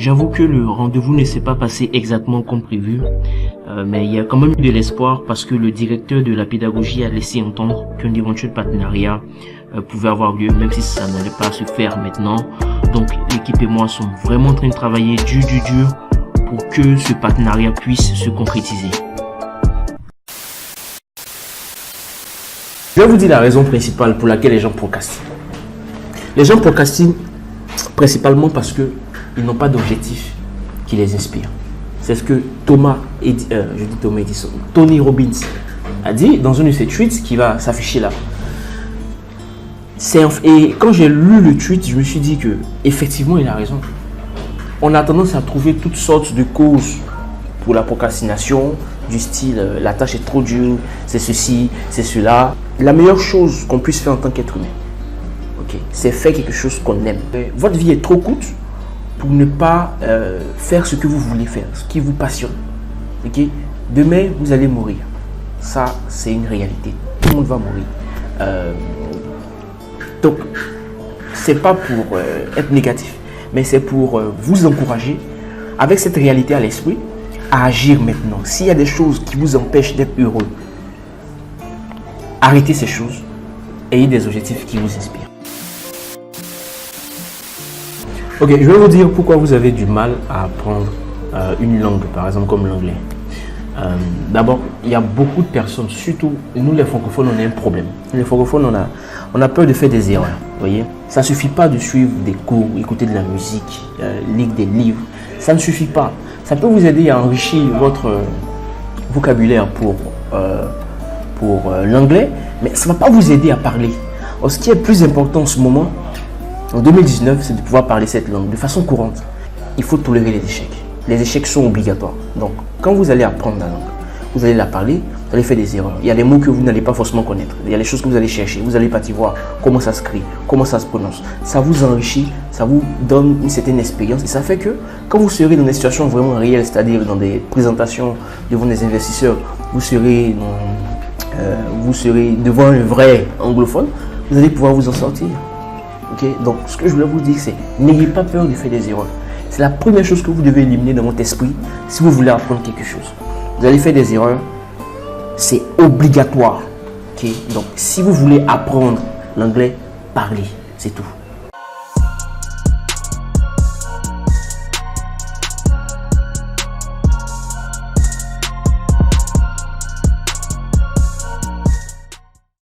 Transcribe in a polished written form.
J'avoue que le rendez-vous ne s'est pas passé exactement comme prévu, mais il y a quand même eu de l'espoir parce que le directeur de la pédagogie a laissé entendre qu'un éventuel partenariat pouvait avoir lieu, même si ça n'allait pas se faire maintenant. Donc l'équipe et moi sommes vraiment en train de travailler dur pour que ce partenariat puisse se concrétiser. Je vais vous dire la raison principale pour laquelle les gens procrastinent. Les gens procrastinent principalement parce que ils n'ont pas d'objectif qui les inspire. C'est ce que Tony Robbins a dit dans une de ses tweets qui va s'afficher là. Et quand j'ai lu le tweet, je me suis dit que effectivement il a raison. On a tendance à trouver toutes sortes de causes pour la procrastination, du style la tâche est trop dure, c'est ceci, c'est cela. La meilleure chose qu'on puisse faire en tant qu'être humain, c'est faire quelque chose qu'on aime. Votre vie est trop courte pour ne pas faire ce que vous voulez faire, ce qui vous passionne. Demain, vous allez mourir. Ça, c'est une réalité. Tout le monde va mourir. Donc, c'est pas pour être négatif, mais c'est pour vous encourager, avec cette réalité à l'esprit, à agir maintenant. S'il y a des choses qui vous empêchent d'être heureux, arrêtez ces choses. Ayez des objectifs qui vous inspirent. Ok, je vais vous dire pourquoi vous avez du mal à apprendre une langue, par exemple comme l'anglais. D'abord, il y a beaucoup de personnes, surtout nous les francophones, on a un problème. Les francophones, on a peur de faire des erreurs. Voyez, ça ne suffit pas de suivre des cours, écouter de la musique, lire des livres. Ça ne suffit pas. Ça peut vous aider à enrichir votre vocabulaire pour l'anglais, mais ça ne va pas vous aider à parler. Alors, ce qui est plus important en ce moment, en 2019, c'est de pouvoir parler cette langue de façon courante. Il faut tolérer les échecs. Les échecs sont obligatoires. Donc, quand vous allez apprendre la langue, vous allez la parler, vous allez faire des erreurs. Il y a des mots que vous n'allez pas forcément connaître. Il y a des choses que vous allez chercher. Vous allez partir voir comment ça se crie, comment ça se prononce. Ça vous enrichit, ça vous donne une certaine expérience. Et ça fait que quand vous serez dans des situations vraiment réelles, c'est-à-dire dans des présentations devant des investisseurs, vous serez devant un vrai anglophone, vous allez pouvoir vous en sortir. Donc, ce que je voulais vous dire, c'est n'ayez pas peur de faire des erreurs. C'est la première chose que vous devez éliminer dans votre esprit si vous voulez apprendre quelque chose. Vous allez faire des erreurs, c'est obligatoire. Donc, si vous voulez apprendre l'anglais, parlez, c'est tout.